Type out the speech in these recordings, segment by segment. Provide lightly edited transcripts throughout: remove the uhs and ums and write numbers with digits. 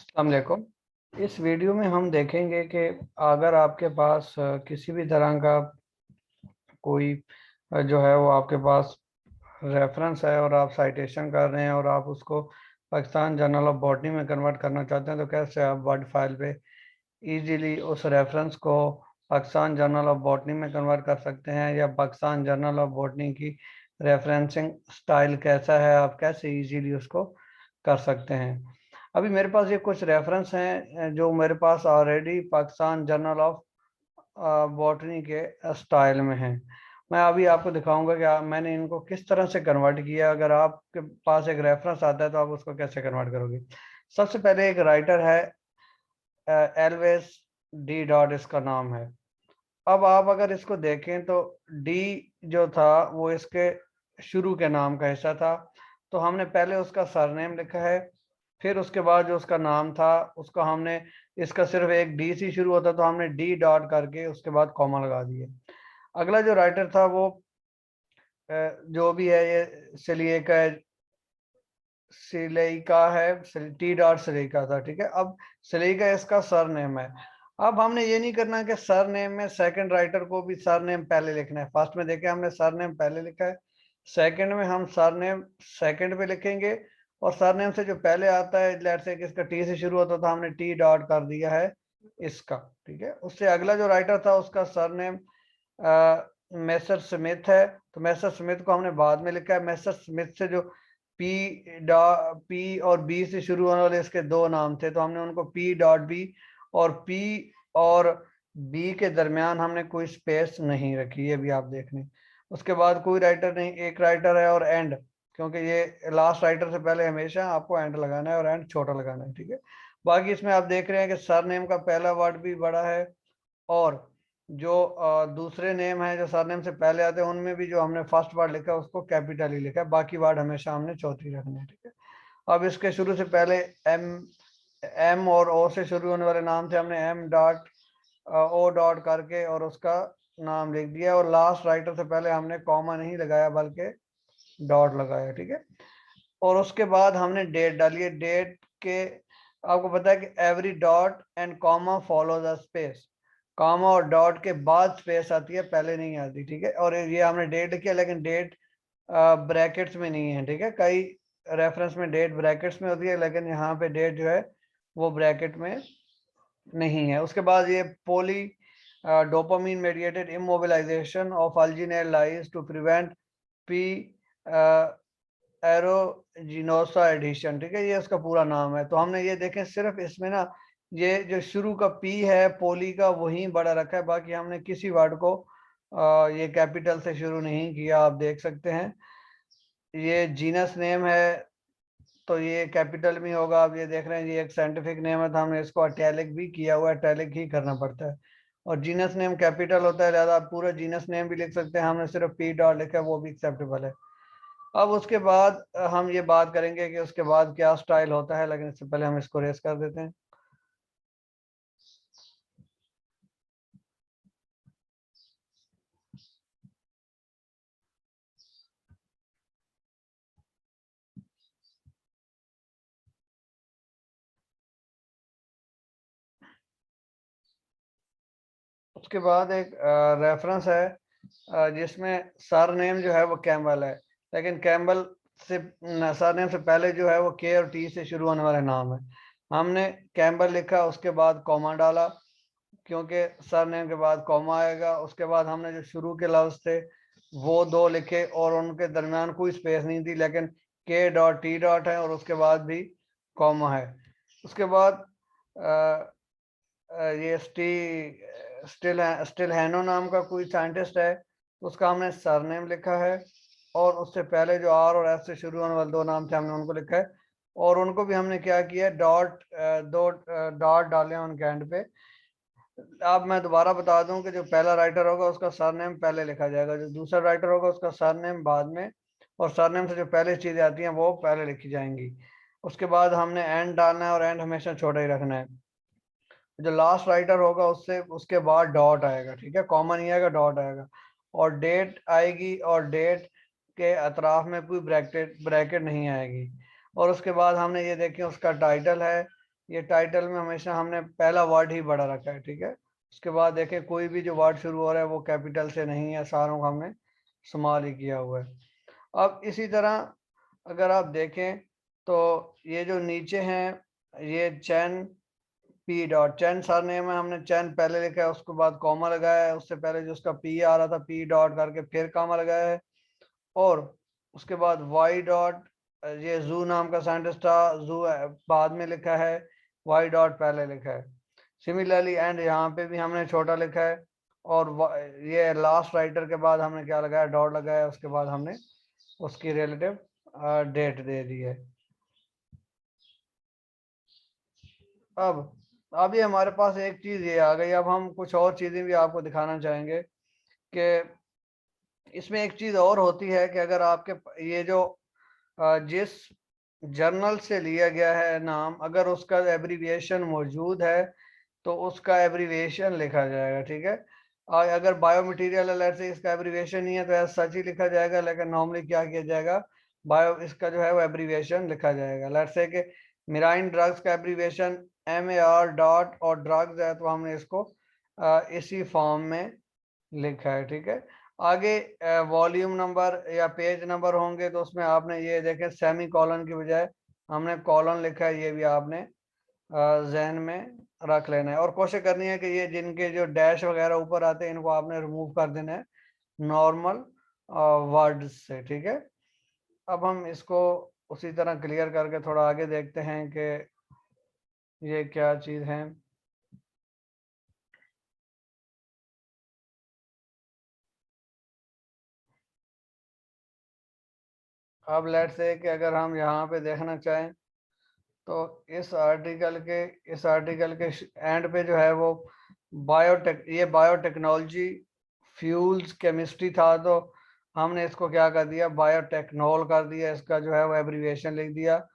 अस्सलाम वालेकुम। इस वीडियो में हम देखेंगे कि अगर आपके पास किसी भी तरह का कोई जो है वो आपके पास रेफरेंस है और आप साइटेशन कर रहे हैं और आप उसको पाकिस्तान जर्नल ऑफ बॉटनी में कन्वर्ट करना चाहते हैं, तो कैसे आप वर्ड फाइल पे इजीली उस रेफरेंस को पाकिस्तान जर्नल ऑफ बॉटनी में कन्वर्ट कर सकते हैं, या पाकिस्तान जर्नल ऑफ बॉटनी की रेफरेंसिंग स्टाइल कैसा है, आप कैसे इजीली उसको कर सकते हैं। अभी मेरे पास ये कुछ रेफरेंस हैं जो मेरे पास already Pakistan journal of botany के स्टाइल में हैं। मैं अभी आपको दिखाऊंगा कि मैंने इनको किस तरह से कन्वर्ट किया। अगर आपके पास एक रेफरेंस आता है तो आप उसको कैसे कन्वर्ट करोगे। सबसे पहले एक राइटर है एलवेस डी डॉट, इसका नाम है। अब आप अगर इसको देखें तो डी जो था वो इसके शुरू के नाम का हिस्सा था, तो हमने पहले उसका सरनेम लिखा है, फिर उसके बाद जो उसका नाम था उसको हमने, इसका सिर्फ एक डी से शुरू होता तो हमने डी डॉट करके उसके बाद कॉमा लगा दिए। अगला जो राइटर था वो जो भी है ये सिलिका सिलेका है, टी डॉट सिलेका था, ठीक है। अब सिलेका इसका सर नेम है। अब हमने ये नहीं करना कि सर नेम में सेकंड राइटर को भी सर नेम पहले लिखना है। फर्स्ट में देखें हमने सर नेम पहले लिखा है, सेकंड में हम सर नेम सेकंड पे लिखेंगे, और सर नेम से जो पहले आता है, लेट्स से कि इसका टी से शुरू होता था, हमने टी डॉट कर दिया है इसका, ठीक है। उससे अगला जो राइटर था उसका सर नेम मैसर स्मिथ है, तो मैसर स्मिथ को हमने बाद में लिखा है। मैसर स्मिथ से जो पी और बी से शुरू होने वाले इसके दो नाम थे, तो हमने उनको पी डॉट बी, और पी और बी के दरमियान हमने कोई स्पेस नहीं रखी, ये भी आप देख लें। उसके बाद कोई राइटर नहीं, एक राइटर है और एंड, क्योंकि ये लास्ट राइटर से पहले हमेशा आपको एंड लगाना है और एंड छोटा लगाना है, ठीक है। बाकी इसमें आप देख रहे हैं कि सर नेम का पहला वर्ड भी बड़ा है, और जो दूसरे नेम है जो सरनेम से पहले आते हैं उनमें भी जो हमने फर्स्ट वर्ड लिखा है उसको कैपिटल ही लिखा है, बाकी वर्ड हमेशा हमने चौथी रखने हैं, ठीक है। अब इसके शुरू से पहले एम एम और ओ से शुरू होने वाले नाम थे, हमने एम डॉट ओ डॉट करके और उसका नाम लिख दिया, और लास्ट राइटर से पहले हमने कॉमा नहीं लगाया बल्कि डॉट लगाया, ठीक है। और उसके बाद हमने डेट डाली है। डेट के आपको पता है कि every dot and comma follow the space, comma और डॉट के बाद स्पेस आती है, पहले नहीं आती, ठीक है। और ये हमने डेट लिखी है, लेकिन डेट ब्रैकेट्स में नहीं है, ठीक है। कई रेफरेंस में डेट ब्रैकेट्स में होती है, लेकिन यहाँ पे डेट जो है वो ब्रैकेट में नहीं है। उसके बाद ये poly dopamine mediated immobilization of alginate lyase to prevent P aeruginosa adhesion, ठीक है, ये उसका पूरा नाम है। तो हमने ये देखें सिर्फ इसमें ना ये जो शुरू का पी है पोली का वही बड़ा रखा है, बाकी हमने किसी वर्ड को ये कैपिटल से शुरू नहीं किया, आप देख सकते हैं। ये जीनस नेम है तो ये कैपिटल में होगा, आप ये देख रहे हैं ये एक साइंटिफिक नेम है तो हमने इसको अटैलिक भी किया हुआ है, अटैलिक ही करना पड़ता है। और जीनस नेम कैपिटल होता है, लिहाजा आप पूरा जीनस नेम भी लिख सकते हैं, हमने सिर्फ पी डॉट लिखा है, वो भी एक्सेप्टेबल है। अब उसके बाद हम ये बात करेंगे कि उसके बाद क्या स्टाइल होता है, लेकिन इससे पहले हम इसको रेस कर देते हैं। उसके बाद एक रेफरेंस है जिसमें सर नेम जो है वो कैम्बल है, लेकिन कैम्बल से सर नेम से पहले जो है वो के और टी से शुरू होने वाले नाम है। हमने कैम्बल लिखा, उसके बाद कॉमा डाला, क्योंकि सर नेम के बाद कॉमा आएगा। उसके बाद हमने जो शुरू के लफ्ज थे वो दो लिखे और उनके दरमियान कोई स्पेस नहीं थी, लेकिन के डॉट टी डॉट है और उसके बाद भी कॉमा है। उसके बाद ये स्टिल हैनो नाम का कोई साइंटिस्ट है, उसका हमने सरनेम लिखा है, और उससे पहले जो आर और एफ से शुरू होने वाले दो नाम थे हमने उनको लिखा है, और उनको भी हमने क्या किया, डॉट दो डॉट डाले उनके एंड पे। अब मैं दोबारा बता दूं कि जो पहला राइटर होगा उसका सरनेम पहले लिखा जाएगा, जो दूसरा राइटर होगा उसका सरनेम बाद में, और सरनेम से जो पहले चीजें आती हैं वो पहले लिखी जाएंगी। उसके बाद हमने एंड डालना है, और एंड हमेशा छोटा ही रखना है। जो लास्ट राइटर होगा उससे उसके बाद डॉट आएगा, ठीक है, कॉमन नहीं आएगा, डॉट आएगा, और डेट आएगी, और डेट के अतराफ में कोई ब्रैकेट ब्रैकेट नहीं आएगी। और उसके बाद हमने ये देखें उसका टाइटल है, ये टाइटल में हमेशा हमने पहला वर्ड ही बड़ा रखा है, ठीक है। उसके बाद देखें कोई भी जो वर्ड शुरू हो रहा है वो कैपिटल से नहीं है, सारों को हमने स्मॉल ही किया हुआ है। अब इसी तरह अगर आप देखें तो ये जो नीचे हैं ये चैन पी डॉट, चैन सरनेम है, हमने चैन पहले लिखा है, उसके बाद कॉमा लगाया है, उससे पहले जो उसका पी आ रहा था पी डॉट करके फिर कॉमा लगाया है, और उसके बाद वाई डॉट, ये जू नाम का साइंटिस्ट था, जू बाद में लिखा है, वाई डॉट पहले लिखा है। सिमिलरली एंड यहाँ पे भी हमने छोटा लिखा है, और ये लास्ट राइटर के बाद हमने क्या लगाया, डॉट लगाया, उसके बाद हमने उसकी रिलेटिव डेट दे दी है। अब ये हमारे पास एक चीज ये आ गई। अब हम कुछ और चीजें भी आपको दिखाना चाहेंगे कि इसमें एक चीज और होती है कि अगर आपके ये जो जिस जर्नल से लिया गया है नाम, अगर उसका एब्रीविएशन मौजूद है तो उसका एब्रीविएशन लिखा जाएगा, ठीक है। और अगर बायोमटेरियल अलर्ट से इसका एब्रीविएशन नहीं है तो ऐसा सच ही लिखा जाएगा, लेकिन नॉर्मली क्या किया जाएगा, बायो इसका जो है वो एब्रीविएशन लिखा जाएगा। लेट्स से कि मिराइन ड्रग्स का एब्रीविएशन MAR डॉट और ड्रग्स है तो हमने इसको इसी फॉर्म में लिखा है, ठीक है। आगे वॉल्यूम नंबर या पेज नंबर होंगे तो उसमें आपने ये देखें सेमी कॉलन की बजाय हमने कॉलन लिखा है, ये भी आपने जहन में रख लेना है। और कोशिश करनी है कि ये जिनके जो डैश वगैरह ऊपर आते हैं इनको आपने रिमूव कर देना है नॉर्मल वर्ड से, ठीक है। अब हम इसको उसी तरह क्लियर करके थोड़ा आगे देखते हैं कि ये क्या चीज़ है। अब लेट्स से कि अगर हम यहाँ पे देखना चाहें तो इस आर्टिकल के एंड पे जो है वो ये बायोटेक्नोलॉजी फ्यूल्स केमिस्ट्री था, तो हमने इसको क्या कर दिया, बायोटेक्नोल कर दिया, इसका जो है वो एब्रीविएशन लिख दिया।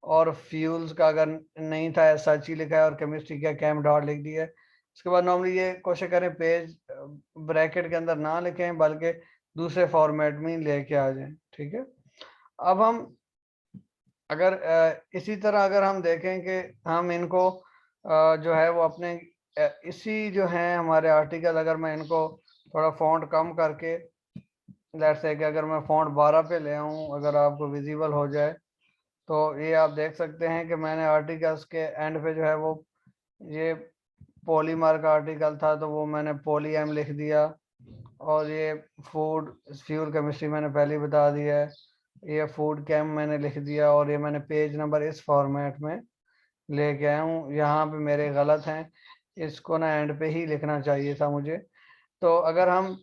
और फ्यूल्स का अगर नहीं था सच ही लिखा है, और केमिस्ट्री का कैम डॉट लिख दिया है। उसके बाद नॉर्मली ये कोशिश करें पेज ब्रैकेट के अंदर ना लिखें बल्कि दूसरे फॉर्मेट में लेके आ जाएं, ठीक है। अब हम अगर इसी तरह अगर हम देखें कि हम इनको जो है वो अपने इसी जो है हमारे आर्टिकल, अगर मैं इनको थोड़ा फॉन्ट कम करके लेट्स से कि अगर मैं फॉन्ट 12 पे ले आऊँ, अगर आपको विजिबल हो जाए तो ये आप देख सकते हैं कि मैंने आर्टिकल्स के एंड पे जो है वो ये पॉलीमर का आर्टिकल था तो वो मैंने पॉली एम लिख दिया, और ये फूड फ्यूल केमिस्ट्री मैंने पहले ही बता दिया है, ये फूड कैम मैंने लिख दिया, और ये मैंने पेज नंबर इस फॉर्मेट में लेके आया हूँ। यहाँ पे मेरे गलत हैं, इसको ना एंड पे ही लिखना चाहिए था मुझे। तो अगर हम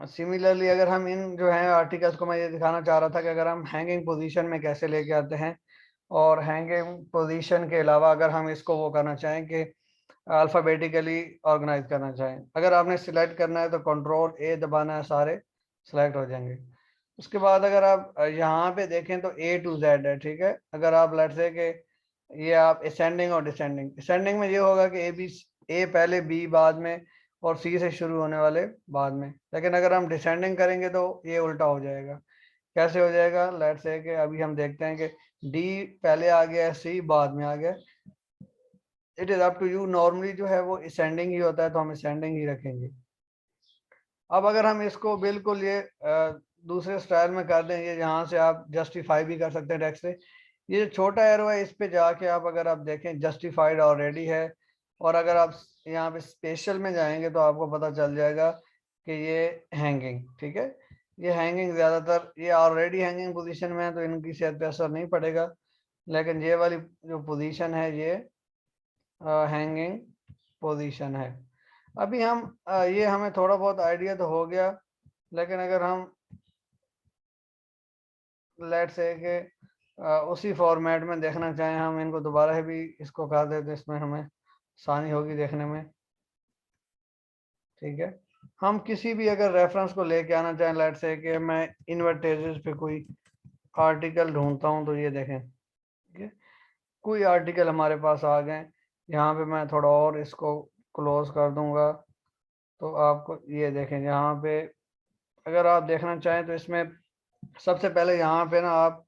सिमिलरली अगर हम इन जो है आर्टिकल्स को, मैं ये दिखाना चाह रहा था कि अगर हम हैंगिंग पोजीशन में कैसे लेके आते हैं, और हैंगिंग पोजीशन के अलावा अगर हम इसको वो करना चाहें कि अल्फ़ाबेटिकली ऑर्गेनाइज करना चाहें, अगर आपने सिलेक्ट करना है तो कंट्रोल A दबाना है, सारे सिलेक्ट हो जाएंगे। उसके बाद अगर आप यहाँ पे देखें तो A to Z है, ठीक है। अगर आप लेट्स से कि ये आप असेंडिंग और डिसेंडिंग, असेंडिंग में ये होगा कि A पहले B बाद में और C से शुरू होने वाले बाद में, लेकिन अगर हम डिसेंडिंग करेंगे तो ये उल्टा हो जाएगा। कैसे हो जाएगा, लेट्स से कि अभी हम देखते हैं कि D पहले आ गया, C बाद में आ गया। It is up to you, normally जो है वो असेंडिंग ही होता है तो हम असेंडिंग ही रखेंगे। अब अगर हम इसको बिल्कुल ये दूसरे स्टाइल में कर दें, ये यहाँ से आप जस्टिफाई भी कर सकते हैं टेक्स्ट से, ये जो छोटा एरो है इस पे जाके आप अगर आप देखें जस्टिफाइड ऑलरेडी है, और अगर आप यहाँ पे स्पेशल में जाएंगे तो आपको पता चल जाएगा कि ये हैंगिंग, ठीक है। ये हैंगिंग ज़्यादातर ये ऑलरेडी हैंगिंग पोजीशन में है तो इनकी सेहत पे असर नहीं पड़ेगा, लेकिन ये वाली जो पोजीशन है ये हैंगिंग पोजीशन है। अभी हम ये हमें थोड़ा बहुत आइडिया तो हो गया, लेकिन अगर हम लेट से कि उसी फॉर्मेट में देखना चाहें, हम इनको दोबारा भी इसको कर देते, इसमें हमें आसानी होगी देखने में, ठीक है। हम किसी भी अगर रेफरेंस को लेके आना चाहें, लेट से कि मैं इन्वर्टेजेस पे कोई आर्टिकल ढूंढता हूं तो ये देखें, ठीक है, कोई आर्टिकल हमारे पास आ गए। यहाँ पे मैं थोड़ा और इसको क्लोज कर दूंगा तो आपको ये देखें, यहाँ पे अगर आप देखना चाहें तो इसमें सबसे पहले यहाँ पे ना आप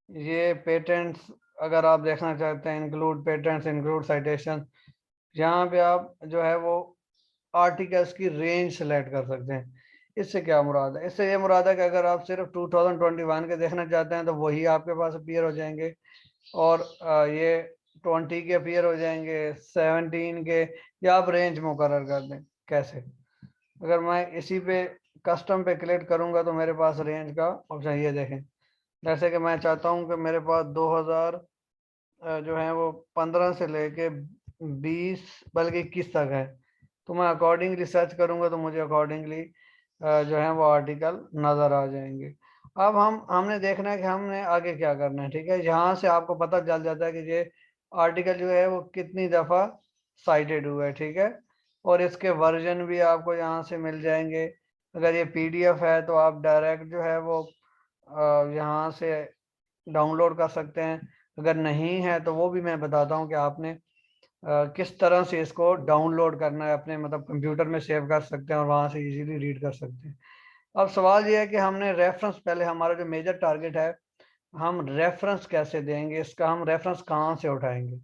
ये पेटेंट्स अगर आप देखना चाहते हैं इंक्लूड पेटेंट्स, इंक्लूड साइटेशन, यहाँ पे आप जो है वो आर्टिकल्स की रेंज सेलेक्ट कर सकते हैं। इससे क्या मुराद है? इससे ये मुराद है कि अगर आप सिर्फ 2021 के देखना चाहते हैं तो वही आपके पास अपीयर हो जाएंगे, और ये 20 के अपीयर हो जाएंगे, 17 के, या आप रेंज मुकर्रर कर दें। कैसे? अगर मैं इसी पे कस्टम पे क्लिक करूंगा तो मेरे पास रेंज का ऑप्शन, ये देखें, जैसे कि मैं चाहता हूं कि मेरे पास 2000 जो है वो 15 से लेके 20 बल्कि 21 तक है, तो मैं अकॉर्डिंगली सर्च करूंगा तो मुझे अकॉर्डिंगली जो है वो आर्टिकल नज़र आ जाएंगे। अब हमने देखना है कि हमने आगे क्या करना है, ठीक है। यहाँ से आपको पता चल जाता है कि ये आर्टिकल जो है वो कितनी दफ़ा साइटेड हुआ है, ठीक है। और इसके वर्जन भी आपको यहाँ से मिल जाएंगे। अगर ये पीडीएफ है तो आप डायरेक्ट जो है वो यहाँ से डाउनलोड कर सकते हैं। अगर नहीं है तो वो भी मैं बताता हूँ कि आपने किस तरह से इसको डाउनलोड करना है, अपने मतलब कंप्यूटर में सेव कर सकते हैं और वहाँ से इजीली रीड कर सकते हैं। अब सवाल ये है कि हमने रेफरेंस, पहले हमारा जो मेजर टारगेट है, हम रेफरेंस कैसे देंगे, इसका हम रेफरेंस कहाँ से उठाएंगे।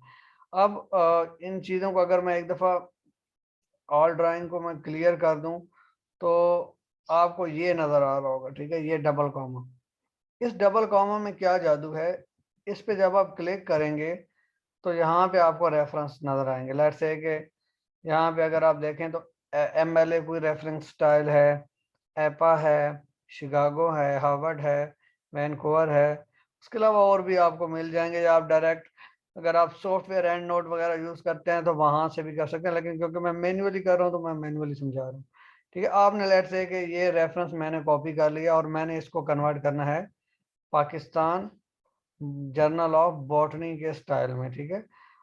अब इन चीज़ों को अगर मैं एक दफ़ा ऑल ड्राइंग को मैं क्लियर कर दूं तो आपको ये नज़र आ रहा होगा, ठीक है, ये डबल कॉमा। इस डबल कॉमा में क्या जादू है, इस पे जब आप क्लिक करेंगे तो यहाँ पे आपको रेफरेंस नज़र आएंगे। लेट्स से कि यहाँ पे अगर आप देखें तो एमएलए कोई रेफरेंस स्टाइल है, एपा है, शिकागो है, हार्वर्ड है, वैनकूवर है, उसके अलावा और भी आपको मिल जाएंगे। या आप डायरेक्ट अगर आप सॉफ्टवेयर एंड नोट वगैरह यूज़ करते हैं तो वहाँ से भी कर सकते हैं, लेकिन क्योंकि मैं मैन्युअली कर रहा हूँ तो मैं मैन्युअली समझा रहा हूँ, ठीक है। आपने लेट्स से कि ये रेफरेंस मैंने कॉपी कर लिया और मैंने इसको कन्वर्ट करना है पाकिस्तान जर्नल ऑफ बॉटनी के स्टाइल में, ठीक है।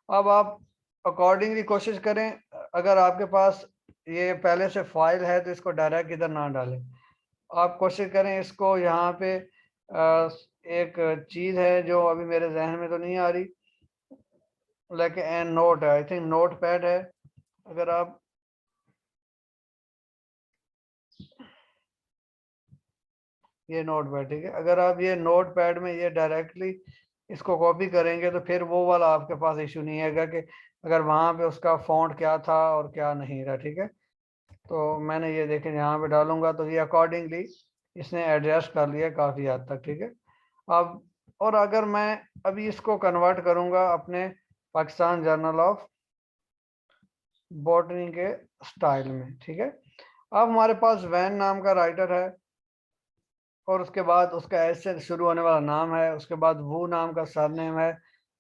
अब आप अकॉर्डिंगली कोशिश करें, अगर आपके पास ये पहले से फाइल है तो इसको डायरेक्ट इधर ना डालें। आप कोशिश करें इसको यहाँ पे एक चीज़ है जो अभी मेरे जहन में तो नहीं आ रही, लेकिन एन नोट है, आई थिंक नोट पैड है। अगर आप ये नोट पैड, ठीक है, अगर आप ये नोट पैड में ये डायरेक्टली इसको कॉपी करेंगे तो फिर वो वाला आपके पास इशू नहीं आएगा कि अगर वहाँ पे उसका फॉन्ट क्या था और क्या नहीं रहा, ठीक है। तो मैंने ये देखें यहाँ पे डालूंगा तो ये अकॉर्डिंगली इसने एडजस्ट कर लिया काफ़ी हद तक, ठीक है। अब और अगर मैं अभी इसको कन्वर्ट करूँगा अपने पाकिस्तान जर्नल ऑफ बॉटनी के स्टाइल में, ठीक है। अब हमारे पास वैन नाम का राइटर है और उसके बाद उसका एस से शुरू होने वाला नाम है, उसके बाद वो नाम का सरनेम है,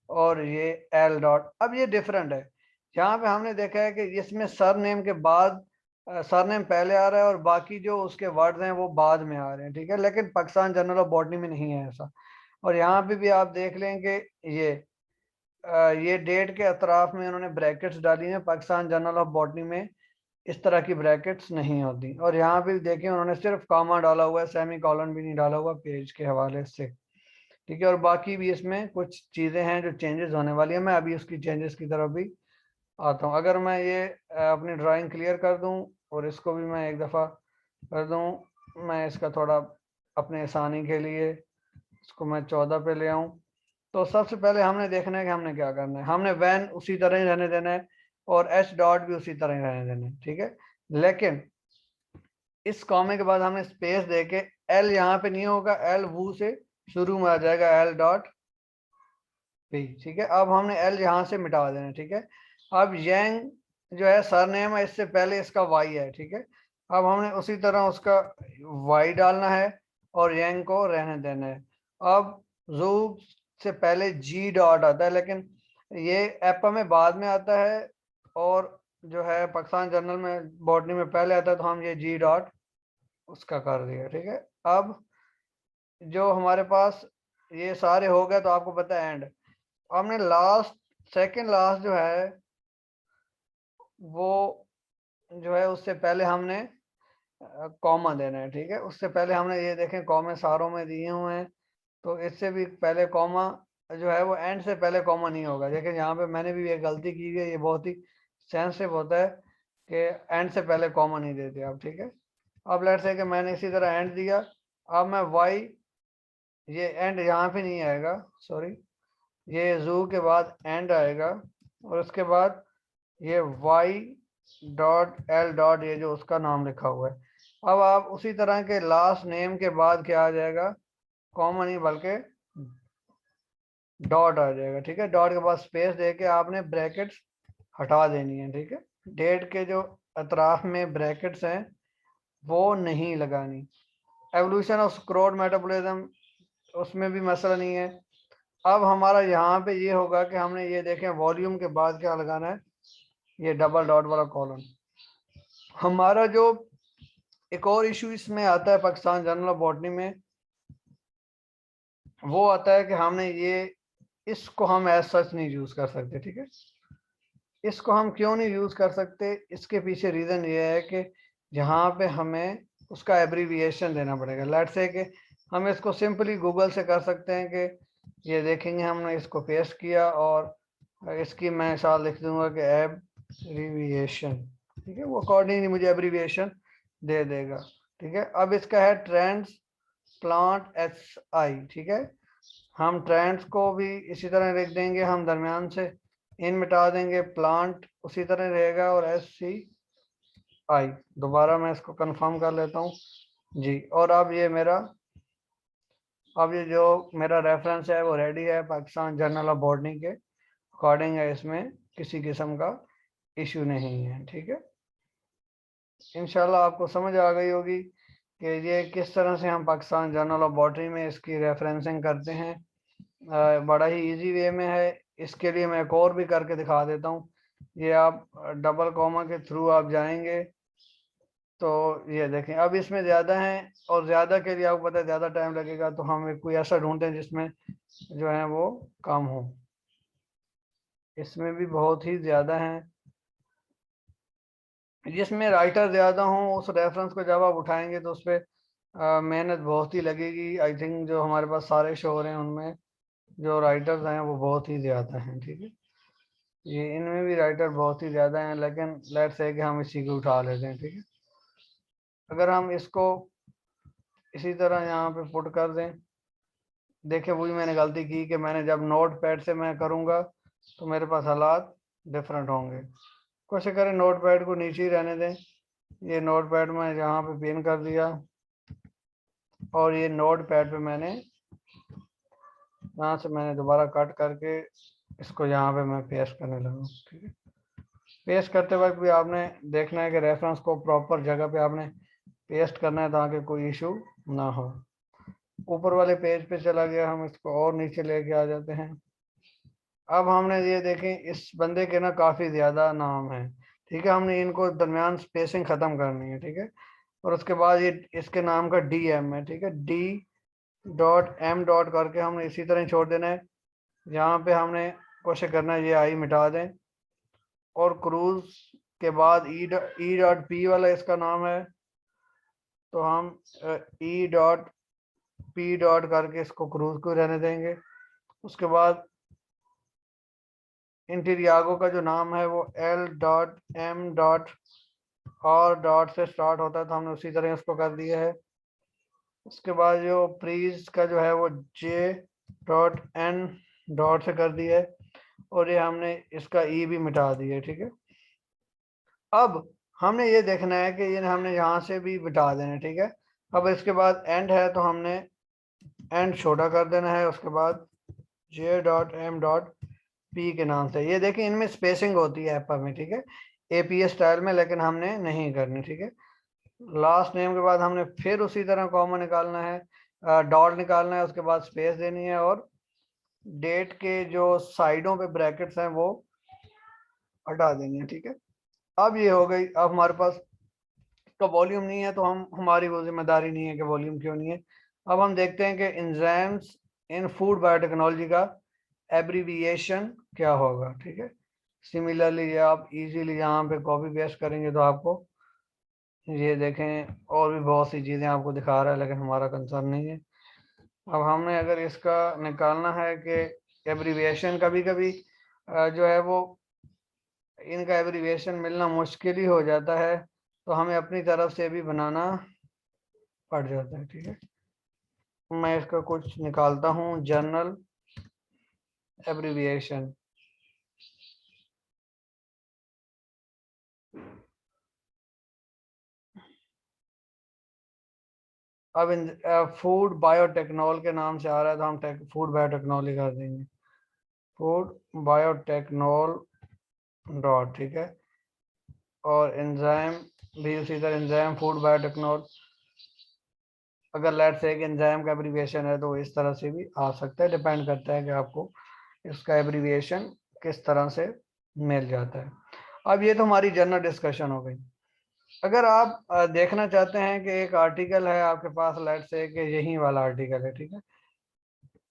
और ये एल डॉट। अब ये डिफरेंट है, यहाँ पे हमने देखा है कि इसमें सरनेम के बाद सरनेम पहले आ रहा है और बाकी जो उसके वर्ड्स हैं वो बाद में आ रहे हैं, ठीक है। लेकिन पाकिस्तान जर्नल ऑफ बॉटनी में नहीं है ऐसा। और यहाँ पे भी आप देख लें कि ये डेट के अतराफ में उन्होंने ब्रैकेट्स डाली हैं, पाकिस्तान जर्नल ऑफ बॉटनी में इस तरह की ब्रैकेट्स नहीं होती। और यहाँ पे देखें उन्होंने सिर्फ कॉमा डाला हुआ है, सेमी कॉलन भी नहीं डाला हुआ पेज के हवाले से, ठीक है। और बाकी भी इसमें कुछ चीज़ें हैं जो चेंजेस होने वाली है, मैं अभी उसकी चेंजेस की तरफ भी आता हूँ। अगर मैं ये अपनी ड्राइंग क्लियर कर दूँ और इसको भी मैं एक दफ़ा कर दूँ, मैं इसका थोड़ा अपने आसानी के लिए इसको मैं 14 पे ले आऊँ। तो सबसे पहले हमने देखना है कि हमने क्या करना है। हमने वैन उसी तरह ही रहने देना है और एच डॉट भी उसी तरह ही रहने देना है, ठीक है। लेकिन इस कॉमे के बाद हमने स्पेस देके एल यहाँ पे नहीं होगा, एल वो से शुरू में आ जाएगा, एल डॉट पी, ठीक है। अब हमने एल यहाँ से मिटा देना है, ठीक है। अब यंग जो है सरनेम है, इससे पहले इसका वाई है, ठीक है। अब हमने उसी तरह उसका वाई डालना है और यंग को रहने देना है। अब जू से पहले जी डॉट आता है, लेकिन ये एप्पा में बाद में आता है और जो है पाकिस्तान जर्नल में बॉटनी में पहले आता है, तो हम ये जी डॉट उसका कर दिया, ठीक है। अब जो हमारे पास ये सारे हो गए तो आपको पता है एंड। हमने लास्ट सेकंड लास्ट जो है वो जो है उससे पहले हमने कॉमा देना है, ठीक है। उससे पहले हमने ये देखें कॉमे सारों में दिए हुए हैं, तो इससे भी पहले कॉमा जो है वो एंड से पहले कॉमा नहीं होगा। देखिए यहाँ पे मैंने भी एक गलती की है, ये बहुत ही सेंसिटिव होता है कि एंड से पहले कॉमा नहीं देते आप, ठीक है। अब लेट्स से कि मैंने इसी तरह एंड दिया, अब मैं वाई, ये एंड यहाँ पे नहीं आएगा, सॉरी, ये जू के बाद एंड आएगा और उसके बाद ये y डॉट एल डॉट, ये जो उसका नाम लिखा हुआ है। अब आप उसी तरह के लास्ट नेम के बाद क्या आ जाएगा, कॉमा नहीं बल्कि डॉट आ जाएगा। ठीक है, डॉट के बाद स्पेस दे के आपने ब्रैकेट्स हटा देनी है। ठीक है, डेट के जो अतराफ में ब्रैकेट्स हैं वो नहीं लगानी। एवोल्यूशन ऑफ क्रोड मेटाबॉलिज्म, उसमें भी मसला नहीं है। अब हमारा यहाँ पे ये होगा कि हमने ये देखें वॉल्यूम के बाद क्या लगाना है, ये डबल डॉट वाला कॉलम। हमारा जो एक और इशू इसमें आता है पाकिस्तान जर्नल ऑफ बॉटनी में, वो आता है कि हमने ये इसको हम एज सच नहीं यूज कर सकते। ठीक है, इसको हम क्यों नहीं यूज कर सकते, इसके पीछे रीजन ये है कि जहाँ पे हमें उसका एब्रीविएशन देना पड़ेगा। लेट्स से कि हम इसको सिंपली गूगल से कर सकते हैं कि ये देखेंगे हमने इसको पेस्ट किया और इसकी मैं साथ लिख दूंगा कि एब्रीविएशन। ठीक है, वो अकॉर्डिंगली मुझे एब्रीविएशन दे देगा। ठीक है, अब इसका है ट्रेंड्स प्लांट एस आई। ठीक है, हम ट्रेंड्स को भी इसी तरह लिख देंगे, हम दरमियान से इन मिटा देंगे, प्लांट उसी तरह रहेगा और एस सी आई। दोबारा मैं इसको कंफर्म कर लेता हूँ जी। और अब ये मेरा, अब ये जो मेरा रेफरेंस है वो रेडी है पाकिस्तान जर्नल ऑफ बॉटनी के अकॉर्डिंग है, इसमें किसी किस्म का इशू नहीं है। ठीक है, इंशाल्लाह आपको समझ आ गई होगी कि ये किस तरह से हम पाकिस्तान जर्नल ऑफ बॉटनी में इसकी रेफरेंसिंग करते हैं। बड़ा ही इजी वे में है। इसके लिए मैं एक और भी करके दिखा देता हूँ। ये आप डबल कॉमा के थ्रू आप जाएंगे तो ये देखें, अब इसमें ज़्यादा हैं और ज़्यादा के लिए आपको पता है ज़्यादा टाइम लगेगा, तो हम कोई ऐसा ढूंढते हैं जिसमें जो है वो कम हो। इसमें भी बहुत ही ज़्यादा हैं, जिसमें राइटर ज़्यादा हों उस रेफरेंस को जब आप उठाएंगे तो उस पर मेहनत बहुत ही लगेगी। आई थिंक जो हमारे पास सारे शो हो रहे हैं उनमें जो राइटर्स हैं वो बहुत ही ज़्यादा हैं। ठीक है, ये इनमें भी राइटर बहुत ही ज़्यादा हैं, लेकिन लेट्स से कि हम इसी को उठा लेते हैं। ठीक है, अगर हम इसको इसी तरह यहाँ पे पुट कर दें, देखिए वही मैंने गलती की कि मैंने जब नोट पैड से मैं करूँगा तो मेरे पास हालात डिफरेंट होंगे। कोशिश करें नोट पैड को नीचे ही रहने दें। ये नोट पैड में यहाँ पे पिन कर दिया और ये नोट पैड पे मैंने यहाँ से मैंने दोबारा कट करके इसको यहाँ पे मैं पेस्ट करने लगा। ठीक है, पेस्ट करते वक्त भी आपने देखना है कि रेफरेंस को प्रॉपर जगह पे आपने पेस्ट करना है ताकि कोई इशू ना हो। ऊपर वाले पेज पे चला गया, हम इसको और नीचे लेके आ जाते हैं। अब हमने ये देखें इस बंदे के ना काफ़ी ज़्यादा नाम है। ठीक है, हमने इनको दरमियान स्पेसिंग ख़त्म करनी है। ठीक है, और उसके बाद ये इसके नाम का डी एम है। ठीक है, डी डॉट एम डॉट करके हमने इसी तरह छोड़ देना है। यहाँ पे हमने कोशिश करना है ये आई मिटा दें और क्रूज के बाद ई डॉट पी वाला इसका नाम है, तो हम ई डॉट पी डॉट करके इसको क्रूज को रहने देंगे। उसके बाद इंटीरियागो का जो नाम है वो एल डॉट एम डॉट और डॉट से स्टार्ट होता है, तो हमने उसी तरह उसको कर दिया है। उसके बाद जो प्रीज का जो है वो जे डॉट एन डॉट से कर दिया है और ये हमने इसका ई भी मिटा दिया है। ठीक है, अब हमने ये देखना है कि ये हमने यहाँ से भी मिटा देना है। ठीक है, अब इसके बाद एंड है तो हमने एंड छोटा कर देना है। उसके बाद J dot M dot P के नाम से, ये देखें इनमें स्पेसिंग होती है एप्पा में। ठीक है, एपीएस स्टाइल में, लेकिन हमने नहीं करनी। ठीक है, लास्ट नेम के बाद हमने फिर उसी तरह कॉमा निकालना है, डॉट निकालना है, उसके बाद स्पेस देनी है और डेट के जो साइडों पे ब्रैकेट्स हैं वो हटा देनी है। ठीक है, अब ये हो गई। अब हमारे पास तो वॉल्यूम नहीं है तो हम, हमारी वो जिम्मेदारी नहीं है कि वॉल्यूम क्यों नहीं है। अब हम देखते हैं कि एंजाइम्स इन फूड बायोटेक्नोलॉजी का एब्रीविएशन क्या होगा। ठीक है, सिमिलरली ये आप इजीली यहाँ पे कॉपी पेस्ट करेंगे तो आपको ये देखें और भी बहुत सी चीज़ें आपको दिखा रहा है, लेकिन हमारा कंसर्न नहीं है। अब हमने अगर इसका निकालना है कि एब्रीविएशन, कभी कभी जो है वो इनका एब्रीविएशन मिलना मुश्किल ही हो जाता है, तो हमें अपनी तरफ से भी बनाना पड़ जाता है। ठीक है, मैं इसका कुछ निकालता हूँ, जर्नल एब्रीविएशन। अब इन फूड बायोटेक्नोल के नाम से आ रहा है तो हम फूड बायोटेक्नोलॉजी कर देंगे, फूड बायोटेक्नोल डॉट, ठीक है। और एंजाइम भी उसी तरह, एंजाइम फूड बायोटेक्नोल। अगर लेट्स से एक एंजाइम का एब्रीविएशन है तो इस तरह से भी आ सकता है, डिपेंड करता है कि आपको इसका एब्रीविएशन किस तरह से मिल जाता है। अब ये तो हमारी जनरल डिस्कशन हो गई। अगर आप देखना चाहते हैं कि एक आर्टिकल है आपके पास, लेट्स से कि यही वाला आर्टिकल है, ठीक है,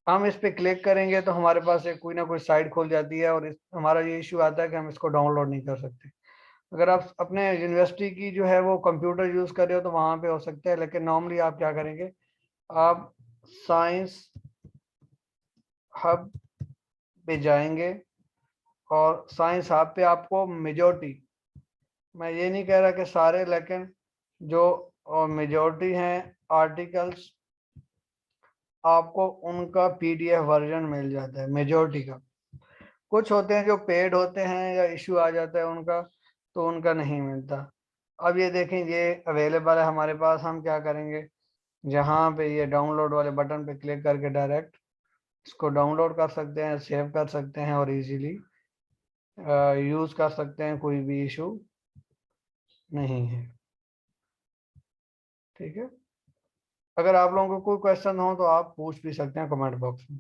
हम इस पे क्लिक करेंगे तो हमारे पास एक कोई ना कोई साइट खुल जाती है और हमारा ये इश्यू आता है कि हम इसको डाउनलोड नहीं कर सकते। अगर आप अपने यूनिवर्सिटी की जो है वो कंप्यूटर यूज कर रहे हो तो वहां पे हो सकता है, लेकिन नॉर्मली आप क्या करेंगे, आप साइंस हब पे जाएंगे और साइंस हब पे आपको मेजोरिटी, मैं ये नहीं कह रहा कि सारे, लेकिन जो मेजोरिटी हैं आर्टिकल्स आपको उनका पीडीएफ वर्जन मिल जाता है, मेजोरिटी का। कुछ होते हैं जो पेड होते हैं या इशू आ जाता है उनका, तो उनका नहीं मिलता। अब ये देखें, ये अवेलेबल है हमारे पास, हम क्या करेंगे, जहाँ पे ये डाउनलोड वाले बटन पे क्लिक करके डायरेक्ट इसको डाउनलोड कर सकते हैं, सेव कर सकते हैं और इजीली यूज कर सकते हैं, कोई भी इशू नहीं है, ठीक है। अगर आप लोगों को कोई क्वेश्चन हो तो आप पूछ भी सकते हैं कमेंट बॉक्स में।